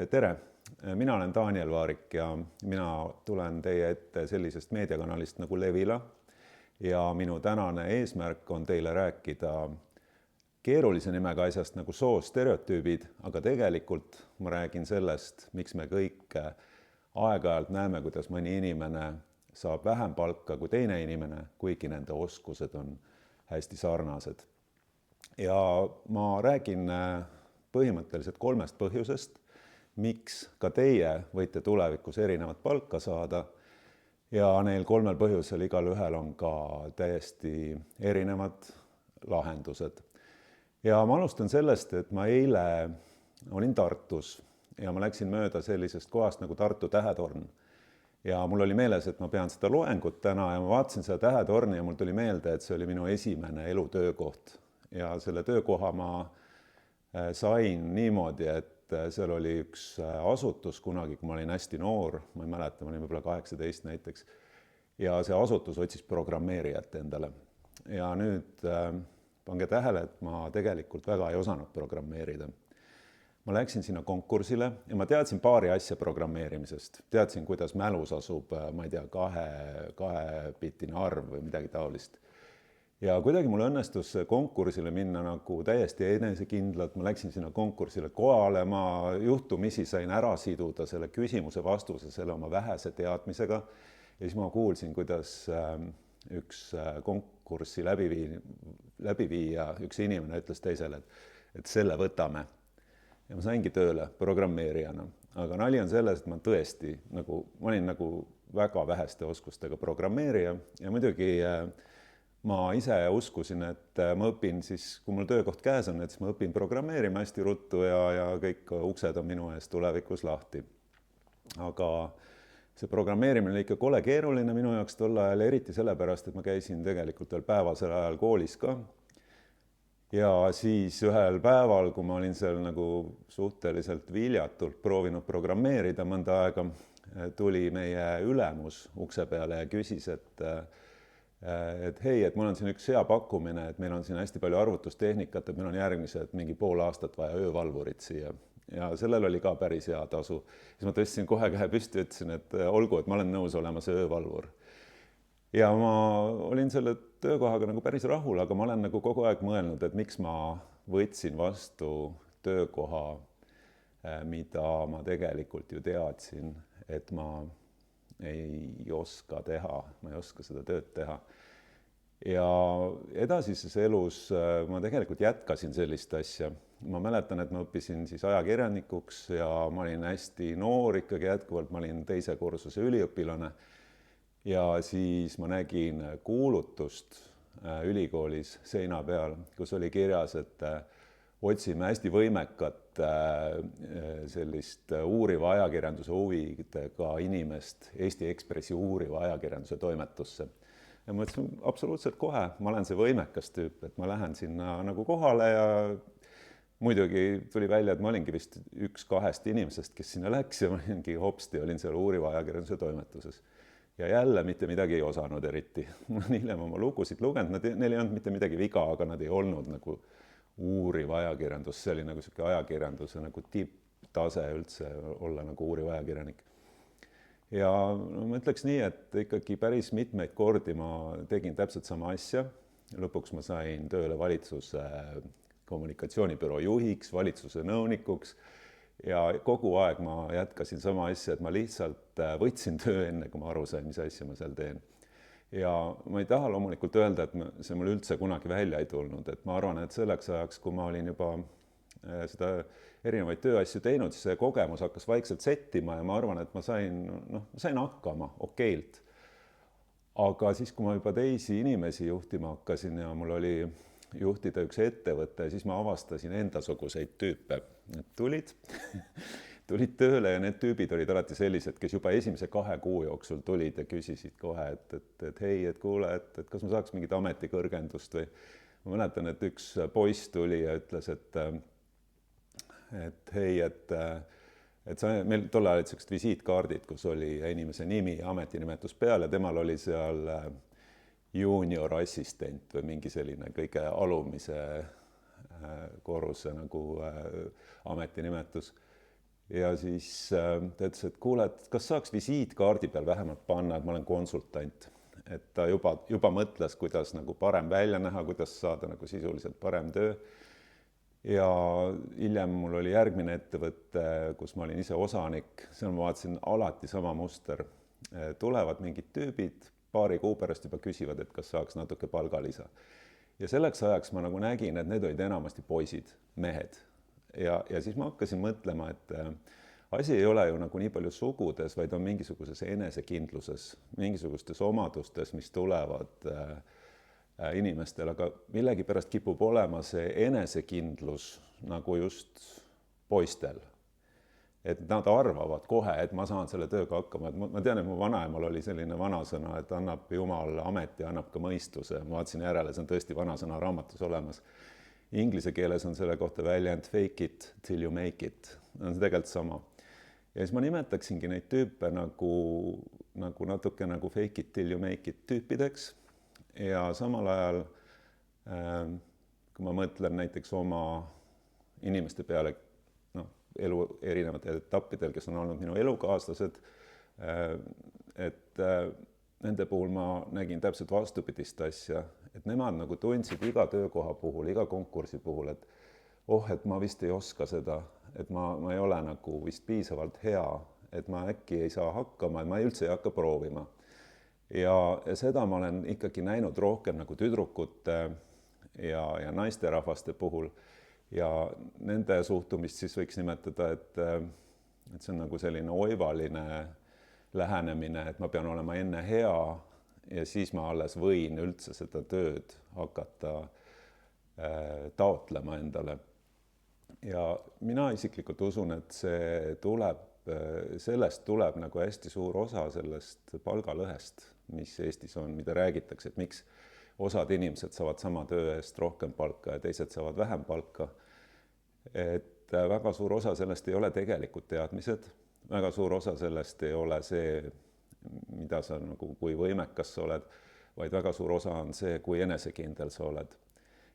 Tere, mina olen Daniel Vaarik ja mina tulen teie ette sellisest meediakanalist nagu Levila ja minu tänane eesmärk on teile rääkida keerulise nimega asjast nagu soostereotüübid, aga tegelikult ma räägin sellest, miks me kõik aeg-ajalt näeme, kuidas mõni inimene saab vähem palka kui teine inimene, kuigi nende oskused on hästi sarnased. Ja ma räägin põhimõtteliselt 3 põhjusest, miks ka teie võite tulevikus erinevat palka saada ja neil 3 põhjusel igal ühel on ka täiesti erinevad lahendused. Ja ma alustan sellest, et ma eile olin Tartus ja ma läksin mööda sellisest kohast nagu Tartu Tähetorn. Ja mul oli meeles, et ma pean seda loengut täna ja ma vaatasin seda Tähetorni ja mul tuli meelde, et see oli minu esimene elutöökoht. Ja selle töökoha ma sain niimoodi, et seal oli üks asutus kunagi, kui ma olin hästi noor, ma ei mäleta, ma olin võib-olla 18 näiteks, ja see asutus otsis programmeerijat endale. Ja nüüd pange tähele, et ma tegelikult väga ei osanud programmeerida. Ma läksin sinna konkursile ja ma teadsin paari asja programmeerimisest. Teadsin, kuidas mälus asub, ma ei tea, 2-bitine arv või midagi taolist. Ja kuidagi mul õnnestus konkursile minna nagu täiesti enesekindlalt, ma läksin sinna konkursile kohale, ma juhtumisi sain ära siduda selle küsimuse vastuse selle oma vähese teadmisega ja siis ma kuulsin, kuidas üks konkurssi läbiviija, üks inimene ütles teisele, et selle võtame. Ja ma saingi tööle programmeerijana, aga nali on selles, et ma tõesti ma olin väga väheste oskustega programmeerija ja muidugi ma ise uskusin, et ma õpin siis, kui mul töökoht käes on, et siis ma õpin programmeerima hästi ruttu ja kõik uksed on minu ees tulevikus lahti. Aga see programmeerimine oli ikka kole keeruline minu jaoks tol ajal, eriti sellepärast, et ma käisin tegelikult veel päevasel ajal koolis ka. Ja siis ühel päeval, kui ma olin seal suhteliselt viljatult proovinud programmeerida mõnda aega, tuli meie ülemus ukse peale ja küsis, et hei, et mul on siin üks hea pakkumine, et meil on siin hästi palju arvutustehnikat, et meil on järgmised mingi pool aastat vaja öövalvurit siia. Ja sellel oli ka päris hea tasu. Siis ma tõstsin kohe käe püsti ja ütlesin, et olgu, et ma olen nõus olema see öövalvur. Ja ma olin selle töökohaga päris rahul, aga ma olen kogu aeg mõelnud, et miks ma võtsin vastu töökoha, mida ma tegelikult ju teadsin, et ma ei oska teha, ma ei oska seda tööd teha. Ja edasises elus ma tegelikult jätkasin sellist asja. Ma mäletan, et ma õppisin siis ajakirjanikuks ja ma olin hästi noor ikkagi jätkuvalt, ma olin 2. kursuse üliõpilane. Ja siis ma nägin kuulutust ülikoolis seina peal, kus oli kirjas, et otsime hästi võimekat sellist uuriva ajakirjanduse huvidega inimest Eesti Ekspressi uuriva ajakirjanduse toimetusse. Ja ma mõtlesin absoluutselt kohe, ma olen see võimekas tüüp, et ma lähen sinna kohale ja muidugi tuli välja, et ma olingi vist 1-2 inimesest, kes sinna läks ja ma hopsti olin seal uuriva ajakirjanduse toimetuses. Ja jälle mitte midagi ei osanud eriti. Ma olen hiljem oma lugusid lugenud, neil ei olnud mitte midagi viga, aga nad ei olnud uuriv ajakirjandus. See oli selline ajakirjanduse tipptase üldse olla uuriv ajakirjanik. Ja ma ütleks nii, et ikkagi päris mitmeid kordi ma tegin täpselt sama asja. Lõpuks ma sain tööle valitsuse kommunikatsioonibüroo juhiks, valitsuse nõunikuks. Ja kogu aeg ma jätkasin sama asja, et ma lihtsalt võtsin töö enne, kui ma aru sain, mis asja ma seal teen. Ja ma ei taha loomulikult öelda, et see mul üldse kunagi välja ei tulnud, et ma arvan, et selleks ajaks, kui ma olin juba seda erinevaid tööasju teinud, siis see kogemus hakkas vaikselt settima ja ma arvan, et ma sain hakkama okeilt. Aga siis, kui ma juba teisi inimesi juhtima hakkasin ja mul oli juhtida üks ettevõte, siis ma avastasin endasuguseid tüüpe. Need tulid tööle ja need tüübid olid alati sellised, kes juba esimese 2 kuu jooksul tulid ja küsisid kohe, et hei, et kuule, et kas ma saaks mingit ametikõrgendust või ma mäletan, et üks poiss tuli ja ütles, et hei, et meil tol ajal olid sellised visiitkaardid, kus oli inimese nimi ja ametinimetus peal ja temal oli seal junior assistent või mingi selline kõige alumise korruse ametinimetus. ja siis ta ütles, et kuule, et kas saaks visiitkaardi peal vähemalt panna, et ma olen konsultant. Et ta juba mõtles, kuidas nagu parem välja näha, kuidas saada nagu sisuliselt parem töö. Ja hiljem mul oli järgmine ettevõte, kus ma olin ise osanik, seal ma vaatasin alati sama muster. Tulevad mingid tüübid, paari kuu pärast juba küsivad, et kas saaks natuke palgalisa. Ja selleks ajaks ma nagu nägin, et need olid enamasti poisid, mehed. Ja siis ma hakkasin mõtlema, et asi ei ole ju nagu nii palju sugudes, vaid on mingisuguses enesekindluses, mingisugustes omadustes, mis tulevad inimestel, aga millegipärast kipub olema see enesekindlus nagu just poistel. Et nad arvavad kohe, et ma saan selle tööga hakkama. Et ma tean, et mu vanaemal oli selline vanasõna, et annab Jumal ameti, annab ka mõistuse. Ma vaatasin järele, see on tõesti vanasõna raamatus olemas. Inglise keeles on selle kohta väljend fake it till you make it. On see tegelikult sama. Ja siis ma nimetaksingi neid tüüpe nagu natuke nagu fake it till you make it tüüpideks. Ja samal ajal, kui ma mõtlen näiteks oma inimeste peale, elu erinevatel etappidel, kes on olnud minu elukaaslased, et nende puhul ma nägin täpselt vastupidist asja, et nemad nagu tundsid iga töökoha puhul, iga konkursi puhul, et et ma vist ei oska seda, et ma ei ole nagu vist piisavalt hea, et ma äkki ei saa hakkama, et ma üldse ei hakka proovima. Ja seda ma olen ikkagi näinud rohkem nagu tüdrukute ja naisterahvaste puhul. Ja nende suhtumist siis võiks nimetada, et see on nagu selline oivaline lähenemine, et ma pean olema enne hea ja siis ma alles võin üldse seda tööd hakata taotlema endale. Ja mina isiklikult usun, et sellest tuleb nagu hästi suur osa sellest palgalõhest, mis Eestis on, mida räägitakse, et miks osad inimesed saavad sama töö eest rohkem palka ja teised saavad vähem palka. Et väga suur osa sellest ei ole tegelikult teadmised, väga suur osa sellest ei ole see, mida sa nagu, kui võimekas sa oled, vaid väga suur osa on see, kui enesekindel sa oled.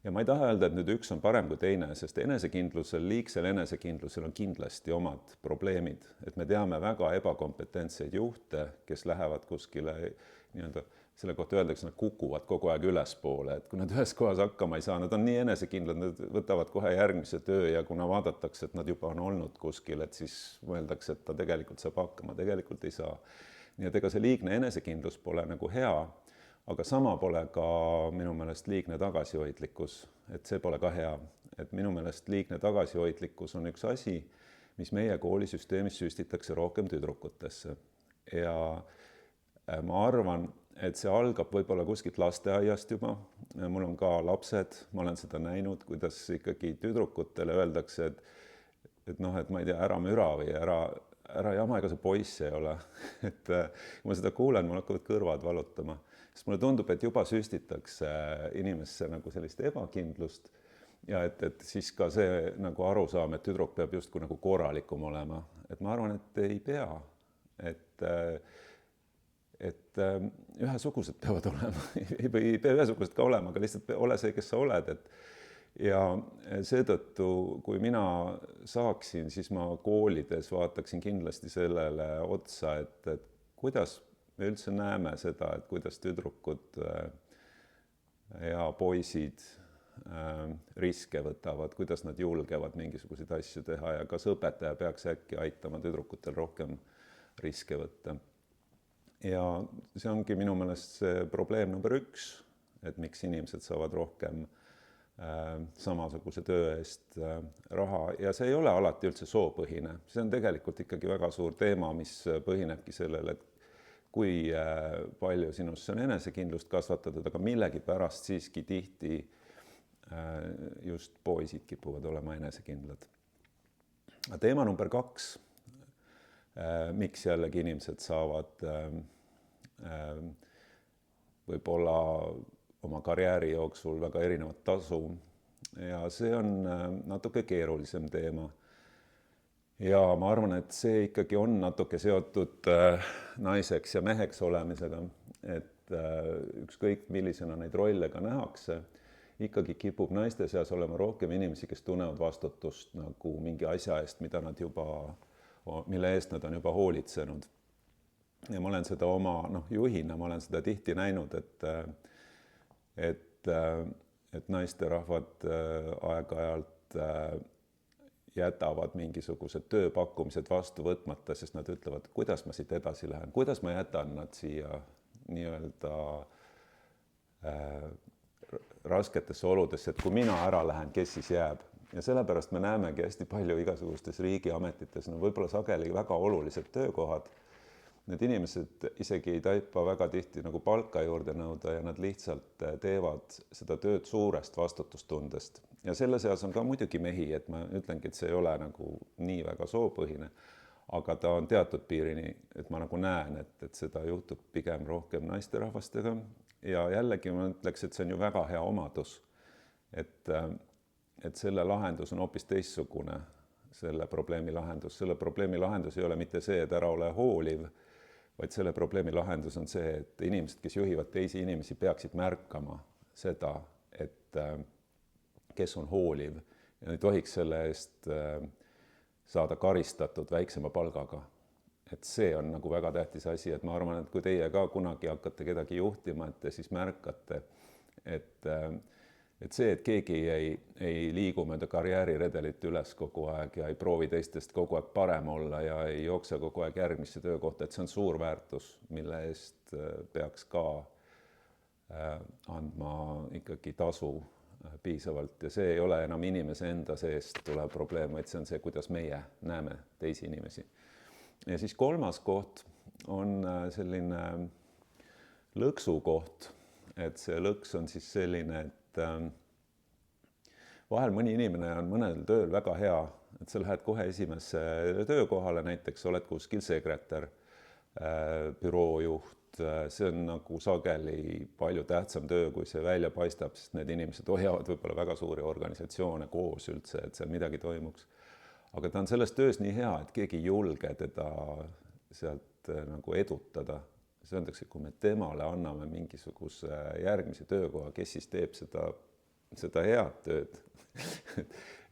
Ja ma ei taha öelda, et nüüd üks on parem kui teine, sest enesekindlusel, liigsel enesekindlusel on kindlasti omad probleemid. Et me teame väga ebakompetentseid juhte, kes lähevad kuskile nii-öelda, selle kohta öeldakse, nad kukuvad kogu aeg ülespoole, et kui nad ühes kohas hakkama ei saa, nad on nii enesekindlad, nad võtavad kohe järgmise töö ja kuna vaadatakse, et nad juba on olnud kuskil, et siis mõeldakse, et ta tegelikult saab hakkama, tegelikult ei saa. Nii et ega see liigne enesekindlus pole nagu hea, aga sama pole ka minu meelest liigne tagasihoidlikkus, et see pole ka hea. Et minu meelest liigne tagasihoidlikkus on üks asi, mis meie koolisüsteemis süstitakse rohkem tüdrukutesse. Ja ma arvan, et see algab võib-olla kuskilt lasteaiast juba. Mul on ka lapsed, ma olen seda näinud, kuidas ikkagi tüdrukutele öeldakse, et ma ei tea, ära müra või ära jama, ega see poiss ei ole. Et kui ma seda kuulen, mul hakkavad kõrvad valutama. Sest mulle tundub, et juba süstitakse inimesse nagu sellist ebakindlust ja et siis ka see nagu arusaam, et tüdruk peab justkui nagu korralikum olema. Et ma arvan, et ei pea. Et ühesugused peavad olema, ei pea ühesugused ka olema, aga lihtsalt ole see, kes sa oled. Ja seetõttu, kui mina saaksin, siis ma koolides vaataksin kindlasti sellele otsa, et kuidas me üldse näeme seda, et kuidas tüdrukud ja poisid riske võtavad, kuidas nad julgevad mingisuguseid asju teha ja kas õpetaja peaks äkki aitama tüdrukutel rohkem riske võtta. Ja see ongi minu meelest see probleem number 1, et miks inimesed saavad rohkem samasuguse töö eest raha ja see ei ole alati üldse soopõhine. See on tegelikult ikkagi väga suur teema, mis põhinebki sellele, et kui palju sinusse on enesekindlust kasvatatud, aga millegi pärast siiski tihti just poisid kipuvad olema enesekindlad. Teema number 2, miks jällegi inimesed saavad võib-olla oma karjääri jooksul väga erinevat tasu ja see on natuke keerulisem teema. Ja ma arvan, et see ikkagi on natuke seotud naiseks ja meheks olemisega, et ükskõik millisena neid rolle ka nähakse, ikkagi kipub naiste seas olema rohkem inimesi, kes tunnevad vastutust nagu mingi asja eest, mida nad juba mille eest nad on juba hoolitsenud. Ja ma olen seda oma juhina, ma olen seda tihti näinud, et naisterahvad aeg-ajalt jätavad mingisugused tööpakkumised vastu võtmata, sest nad ütlevad, kuidas ma siit edasi lähen, kuidas ma jätan nad siia nii-öelda rasketesse oludesse, et kui mina ära lähen, kes siis jääb. Ja sellepärast me näemegi hästi palju igasugustes riigiametites, võib-olla sageli väga olulised töökohad. Need inimesed isegi ei taipa väga tihti nagu palka juurde nõuda ja nad lihtsalt teevad seda tööd suurest vastutustundest. Ja selle seas on ka muidugi mehi, et ma ütlengi, et see ei ole nagu nii väga soopõhine, aga ta on teatud piirini, et ma nagu näen, et seda juhtub pigem rohkem naisterahvastega. Ja jällegi ma ütleks, et see on ju väga hea omadus, et selle lahendus on hoopis teissugune, selle probleemi lahendus. Selle probleemi lahendus ei ole mitte see, et ära ole hooliv, vaid selle probleemi lahendus on see, et inimesed, kes juhivad teisi inimesi, peaksid märkama seda, et kes on hooliv ja ei tohiks selle eest saada karistatud väiksema palgaga. Et see on nagu väga tähtis asi, et ma arvan, et kui teie ka kunagi hakkate kedagi juhtima, et te siis märkate, et see, et keegi ei liigu mööda karjääriredelit üles kogu aeg ja ei proovi teistest kogu aeg parem olla ja ei jookse kogu aeg järgmisse töökohta, et see on suur väärtus, mille eest peaks ka andma ikkagi tasu piisavalt. Ja see ei ole enam inimese enda seest tulev probleem, vaid see on see, kuidas meie näeme teisi inimesi. Ja siis kolmas koht on selline lõksu koht, et see lõks on siis selline, et vahel mõni inimene on mõnel tööl väga hea, et sa lähed kohe esimesse töökohale, näiteks oled kuskil sekretär, büroojuht, see on nagu sageli palju tähtsam töö, kui see välja paistab, sest need inimesed hoiavad võib-olla väga suuri organisatsioone koos üldse, et seal midagi toimuks. Aga ta on selles töös nii hea, et keegi ei julge teda sealt nagu edutada. See öeldakse, kui me temale anname mingisuguse järgmise töökoha, kes siis teeb seda head tööd.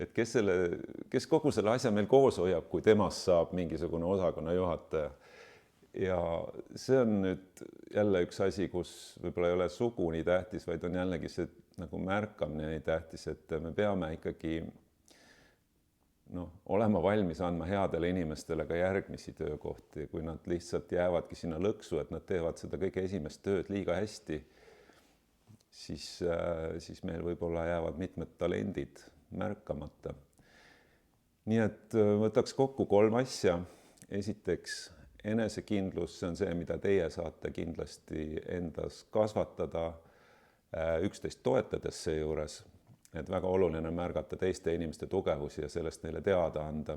Et kes kogu selle asja meil koos hoiab, kui temast saab mingisugune osakonna juhataja. Ja see on nüüd jälle üks asi, kus võib-olla ei ole sugu nii tähtis, vaid on jällegi see nagu märkamine nii tähtis, et me peame ikkagi olema valmis andma headele inimestele ka järgmisi töökohti, kui nad lihtsalt jäävadki sinna lõksu, et nad teevad seda kõige esimest tööd liiga hästi, siis meil võib-olla jäävad mitmed talendid märkamata. Nii et võtaks kokku 3 asja. Esiteks, enesekindlus, see on see, mida teie saate kindlasti endas kasvatada, üksteist toetades seejuures. Et väga oluline märgata teiste inimeste tugevusi ja sellest neile teada anda.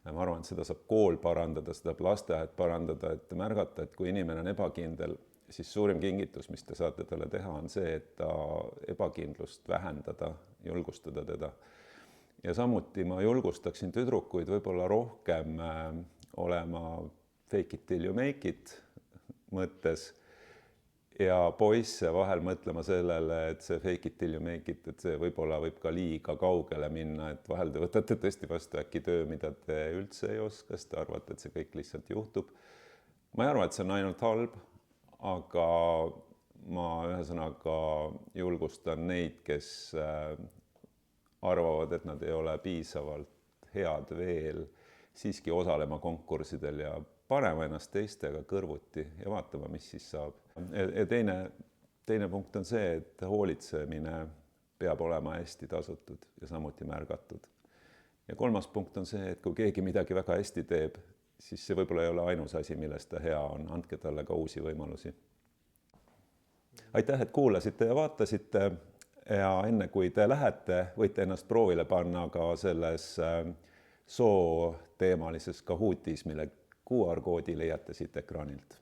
Ma arvan, et seda saab kool parandada, seda saab lasteaed parandada, et märgata, et kui inimene on ebakindel, siis suurim kingitus, mis te saate talle teha, on see, et ta ebakindlust vähendada, julgustada teda. Ja samuti ma julgustaksin tüdrukuid võib-olla rohkem olema fake it till you make it mõttes ja poisse vahel mõtlema sellele, et see fake it till you make it, et see võib-olla võib ka liiga kaugele minna, et vahel te võtate tõesti vastu äkki töö, mida te üldse ei oska, sest te arvate, et see kõik lihtsalt juhtub. Ma ei arva, et see on ainult halb, aga ma ühesõnaga julgustan neid, kes arvavad, et nad ei ole piisavalt head veel, siiski osalema konkurssidel ja panema ennast teistega kõrvuti ja vaatama, mis siis saab. Ja teine punkt on see, et hoolitsemine peab olema hästi tasutud ja samuti märgatud. Ja kolmas punkt on see, et kui keegi midagi väga hästi teeb, siis see võib-olla ei ole ainus asi, millest ta hea on. Andke talle ka uusi võimalusi. Aitäh, et kuulasite ja vaatasite. Ja enne kui te lähete, võite ennast proovile panna ka selles soo teemalises Kahootis, mille QR-koodi leiate siit ekraanilt.